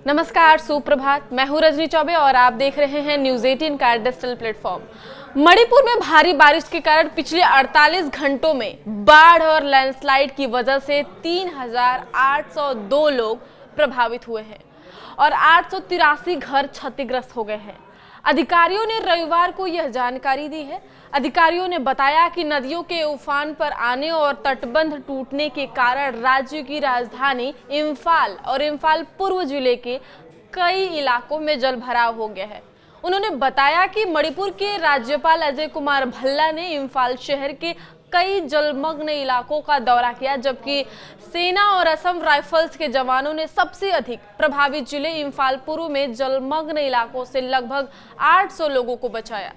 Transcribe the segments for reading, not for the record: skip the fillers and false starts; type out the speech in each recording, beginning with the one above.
नमस्कार, सुप्रभात। मैं हूं रजनी चौबे और आप देख रहे हैं न्यूज 18 का डिजिटल प्लेटफॉर्म। मणिपुर में भारी बारिश के कारण पिछले 48 घंटों में बाढ़ और लैंडस्लाइड की वजह से 3,802 लोग प्रभावित हुए हैं और 883 घर क्षतिग्रस्त हो गए हैं। अधिकारियों ने रविवार को यह जानकारी दी है। अधिकारियों ने बताया कि नदियों के उफान पर आने और तटबंध टूटने के कारण राज्य की राजधानी इम्फाल और इम्फाल पूर्व जिले के कई इलाकों में जलभराव हो गया है। उन्होंने बताया कि मणिपुर के राज्यपाल अजय कुमार भल्ला ने इम्फाल शहर के कई जलमग्न इलाकों का दौरा किया, जबकि सेना और असम राइफल्स के जवानों ने सबसे अधिक प्रभावित जिले इम्फाल पूर्व में जलमग्न इलाकों से लगभग 800 लोगों को बचाया।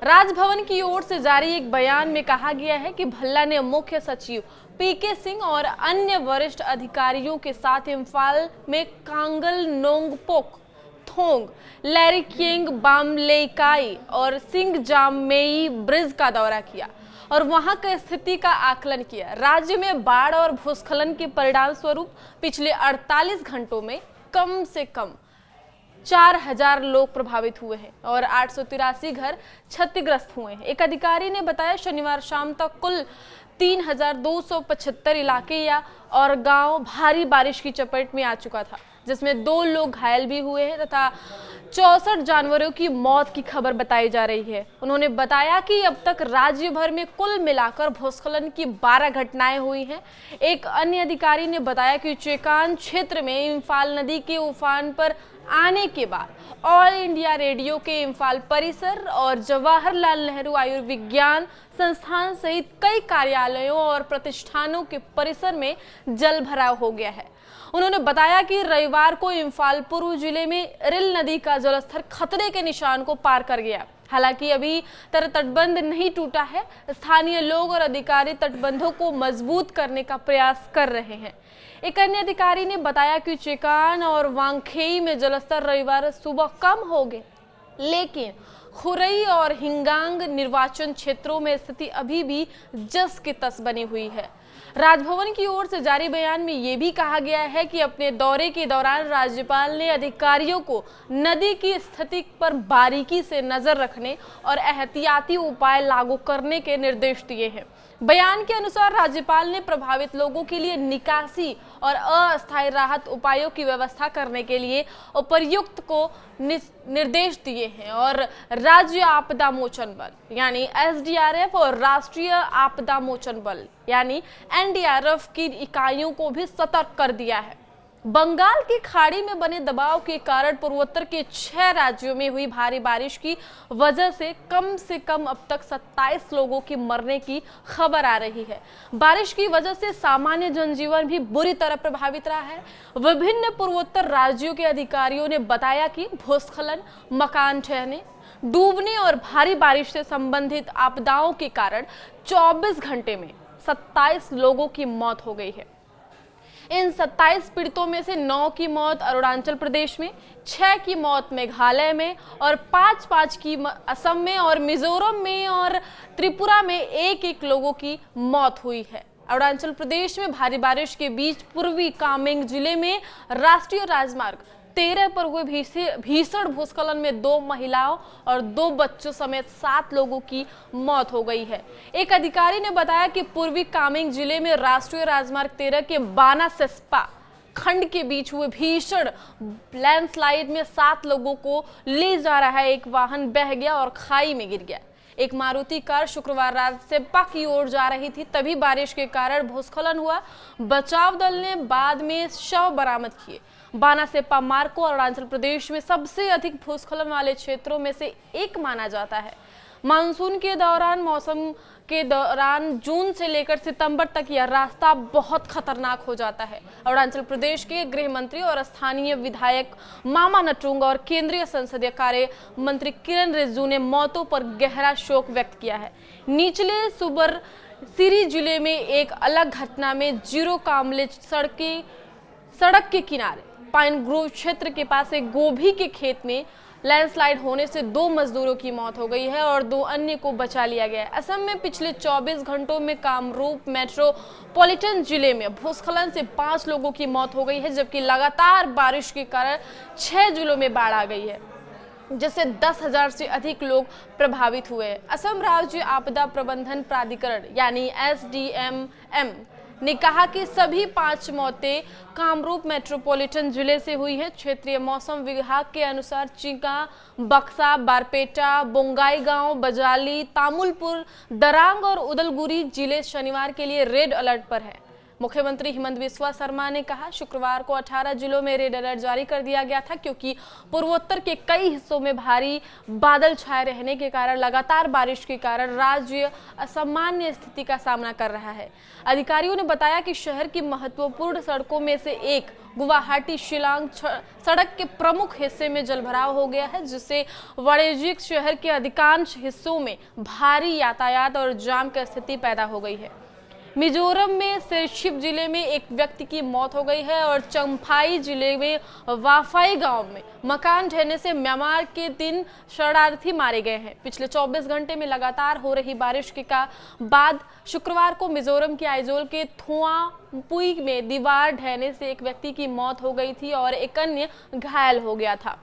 राजभवन की ओर से जारी एक बयान में कहा गया है कि भल्ला ने मुख्य सचिव पीके सिंह और अन्य वरिष्ठ अधिकारियों के साथ इम्फाल में कांगल नोंगपोक, थोंग, लैरिकिंग, बामलेकाई और सिंह जामेई ब्रिज का दौरा किया और वहां की स्थिति का आकलन किया। राज्य में बाढ़ और भूस्खलन के परिणाम स्वरूप पिछले 48 घंटों में कम से कम 4,000 लोग प्रभावित हुए हैं और 883 घर क्षतिग्रस्त हुए हैं। एक अधिकारी ने बताया शनिवार शाम तक कुल 3,275 इलाके और गांव भारी बारिश की चपेट में आ चुका था, जिसमें 2 लोग घायल भी हुए हैं तथा 64 जानवरों की मौत की खबर बताई जा रही है। उन्होंने बताया कि अब तक राज्य भर में कुल मिलाकर भूस्खलन की 12 घटनाएं हुई हैं। एक अन्य अधिकारी ने बताया कि चेकान क्षेत्र में इम्फाल नदी के उफान पर आने के बाद ऑल इंडिया रेडियो के इम्फाल परिसर और जवाहरलाल नेहरू आयुर्विज्ञान संस्थान सहित कई कार्यालयों और प्रतिष्ठानों के परिसर में जलभराव हो गया है। उन्होंने बताया कि रविवार को इम्फाल पूर्व जिले में रिल नदी का जलस्तर खतरे के निशान को पार कर गया। हालांकि अभी तक तटबंध नहीं टूटा है। स्थानीय लोग और अधिकारी तटबंधों को मजबूत करने का प्रयास कर रहे हैं। एक अन्य अधिकारी ने बताया कि चेकान और वांगखेई में जलस्तर रविवार सुबह कम हो गए, लेकिन खुरई और हिंगांग निर्वाचन क्षेत्रों में स्थिति अभी भी जस की तस बनी हुई है। राजभवन की ओर से जारी बयान में यह भी कहा गया है कि अपने दौरे के दौरान राज्यपाल ने अधिकारियों को नदी की स्थिति पर बारीकी से नजर रखने और एहतियाती उपाय लागू करने के निर्देश दिए हैं। बयान के अनुसार राज्यपाल ने प्रभावित लोगों के लिए निकासी और अस्थायी राहत उपायों की व्यवस्था करने के लिए उपायुक्त को निर्देश दिए हैं और राज्य आपदा मोचन बल यानी एसडीआरएफ और राष्ट्रीय आपदा मोचन बल यानी एनडीआरएफ की इकाइयों को भी सतर्क कर दिया है। बंगाल की खाड़ी में बने दबाव के कारण पूर्वोत्तर के 6 राज्यों में हुई भारी बारिश की वजह से कम अब तक 27 लोगों की मरने की खबर आ रही है। बारिश की वजह से सामान्य जनजीवन भी बुरी तरह प्रभावित रहा है। विभिन्न पूर्वोत्तर राज्यों के अधिकारियों ने बताया कि भूस्खलन, मकान ढहने, डूबने और भारी बारिश से संबंधित आपदाओं के कारण 24 घंटे में 27 लोगों की मौत हो गई है। इन 27 पीड़ितों में से 9 की मौत अरुणाचल प्रदेश में, 6 की मौत मेघालय में और 5 की असम में और मिजोरम में और त्रिपुरा में 1 लोगों की मौत हुई है। अरुणाचल प्रदेश में भारी बारिश के बीच पूर्वी कामेंग जिले में राष्ट्रीय राजमार्ग 13 पर हुए भीषण भूस्खलन में 2 महिलाओं और 2 बच्चों समेत 7 लोगों की मौत हो गई है। एक अधिकारी ने बताया कि पूर्वी कामेंग जिले में राष्ट्रीय राजमार्ग 13 के बाना सेस्पा खंड के बीच हुए भीषण लैंडस्लाइड में 7 लोगों को ले जा रहा एक वाहन बह गया और खाई में गिर गया। एक मारुति कार शुक्रवार रात सेप्पा की ओर जा रही थी, तभी बारिश के कारण भूस्खलन हुआ। बचाव दल ने बाद में शव बरामद किए। बाना सेप्पा मार्ग को अरुणाचल प्रदेश में सबसे अधिक भूस्खलन वाले क्षेत्रों में से एक माना जाता है। मानसून के दौरान मौसम के दौरान जून से लेकर सितंबर तक यह रास्ता बहुत खतरनाक हो जाता है। अरुणाचल प्रदेश के गृह मंत्री और स्थानीय विधायक मामा नटुंग और केंद्रीय संसदीय कार्य मंत्री किरण रिजिजू ने मौतों पर गहरा शोक व्यक्त किया है। निचले सुबनसिरी जिले में एक अलग घटना में जीरो कामले सड़क के किनारे पाइन ग्रोव क्षेत्र के पास एक गोभी के खेत में लैंडस्लाइड होने से 2 मजदूरों की मौत हो गई है और 2 अन्य को बचा लिया गया है। असम में पिछले 24 घंटों में कामरूप मेट्रोपॉलिटन जिले में भूस्खलन से 5 लोगों की मौत हो गई है, जबकि लगातार बारिश के कारण 6 जिलों में बाढ़ आ गई है, जिससे 10,000 से अधिक लोग प्रभावित हुए हैं। असम राज्य आपदा प्रबंधन प्राधिकरण यानी SDMM ने कहा कि सभी 5 मौतें कामरूप मेट्रोपॉलिटन जिले से हुई हैं। क्षेत्रीय मौसम विभाग के अनुसार चिंका, बक्सा, बारपेटा, बोंगाईगांव, बजाली, तामुलपुर, दरांग और उदलगुरी जिले शनिवार के लिए रेड अलर्ट पर है। मुख्यमंत्री हिमंत बिस्वा शर्मा ने कहा, शुक्रवार को 18 जिलों में रेड अलर्ट जारी कर दिया गया था, क्योंकि पूर्वोत्तर के कई हिस्सों में भारी बादल छाए रहने के कारण लगातार बारिश के कारण राज्य असामान्य स्थिति का सामना कर रहा है। अधिकारियों ने बताया कि शहर की महत्वपूर्ण सड़कों में से एक गुवाहाटी शिलांग सड़क के प्रमुख हिस्से में जलभराव हो गया है, जिससे वाणिज्यिक शहर के अधिकांश हिस्सों में भारी यातायात और जाम की स्थिति पैदा हो गई है। मिजोरम में सिरसिप जिले में एक व्यक्ति की मौत हो गई है और चम्फाई जिले में वाफाई गांव में मकान ढहने से म्यांमार के 3 शरणार्थी मारे गए हैं। पिछले 24 घंटे में लगातार हो रही बारिश के बाद शुक्रवार को मिजोरम के आइजोल के थुआपुई में दीवार ढहने से एक व्यक्ति की मौत हो गई थी और एक अन्य घायल हो गया था।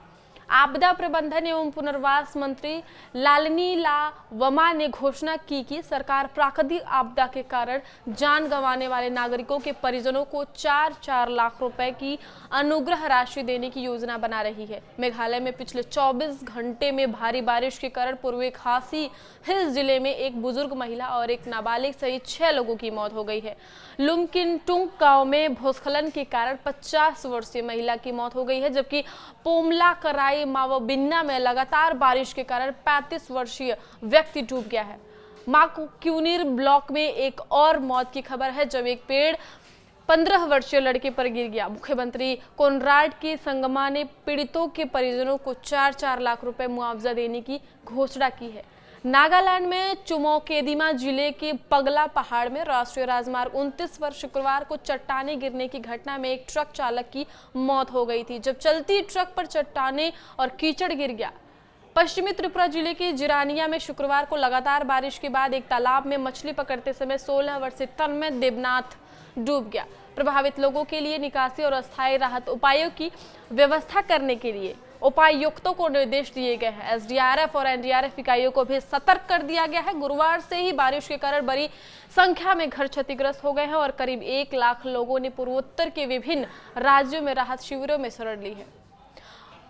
आपदा प्रबंधन एवं पुनर्वास मंत्री लालनी वमा ने घोषणा की कि सरकार प्राकृतिक आपदा के कारण जान गंवाने वाले नागरिकों के परिजनों को 4-4 लाख रुपए की अनुग्रह राशि देने की योजना बना रही है। मेघालय में पिछले 24 घंटे में भारी बारिश के कारण पूर्वी खासी हिल्स जिले में एक बुजुर्ग महिला और एक नाबालिग सहित 6 लोगों की मौत हो गई है। लुमकिनटुंग गांव में भूस्खलन के कारण 50 वर्षीय महिला की मौत हो गई है, जबकि पोमला कराई मावबिन्ना में लगातार बारिश के कारण 35 वर्षीय व्यक्ति डूब गया है। माकुक्यूनिर ब्लॉक में एक और मौत की खबर है, जब एक पेड़ 15 वर्षीय लड़के पर गिर गया। मुख्यमंत्री कोनराड की संगमा ने पीड़ितों के परिजनों को 4-4 लाख रुपए मुआवजा देने की घोषणा की है। नागालैंड में चुमौकेदिमा जिले के पगला पहाड़ में राष्ट्रीय राजमार्ग 29 पर शुक्रवार को चट्टाने गिरने की घटना में एक ट्रक चालक की मौत हो गई थी, जब चलती ट्रक पर चट्टाने और कीचड़ गिर गया। पश्चिमी त्रिपुरा जिले के जिरानिया में शुक्रवार को लगातार बारिश के बाद एक तालाब में मछली पकड़ते समय 16 वर्षीय तन्मय देवनाथ डूब गया। प्रभावित लोगों के लिए निकासी और अस्थायी राहत उपायों की व्यवस्था करने के लिए उपायुक्तों को निर्देश दिए गए हैं। SDRF और NDRF इकाइयों को भी सतर्क कर दिया गया है। गुरुवार से ही बारिश के कारण बड़ी संख्या में घर क्षतिग्रस्त हो गए हैं और करीब 1 लाख लोगों ने पूर्वोत्तर के विभिन्न राज्यों में राहत शिविरों में शरण ली है।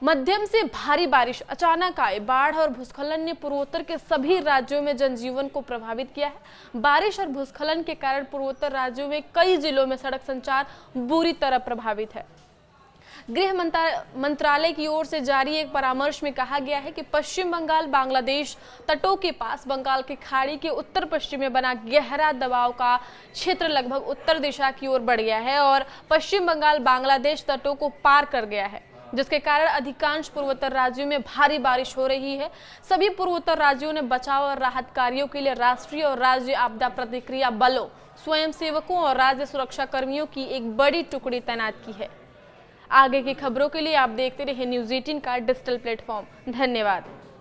मध्यम से भारी बारिश अचानक आए बाढ़ और भूस्खलन ने पूर्वोत्तर के सभी राज्यों में जनजीवन को प्रभावित किया है। बारिश और भूस्खलन के कारण पूर्वोत्तर राज्यों में कई जिलों में सड़क संचार बुरी तरह प्रभावित है। गृह मंत्रालय की ओर से जारी एक परामर्श में कहा गया है कि पश्चिम बंगाल बांग्लादेश तटों के पास बंगाल की खाड़ी के उत्तर पश्चिम में बना गहरा दबाव का क्षेत्र लगभग उत्तर दिशा की ओर बढ़ गया है और पश्चिम बंगाल बांग्लादेश तटों को पार कर गया है, जिसके कारण अधिकांश पूर्वोत्तर राज्यों में भारी बारिश हो रही है। सभी पूर्वोत्तर राज्यों ने बचाव और राहत कार्यों के लिए राष्ट्रीय और राज्य आपदा प्रतिक्रिया बलों, स्वयंसेवकों और राज्य सुरक्षा कर्मियों की एक बड़ी टुकड़ी तैनात की है। आगे की खबरों के लिए आप देखते रहिए न्यूज़ 18 का डिजिटल प्लेटफॉर्म। धन्यवाद।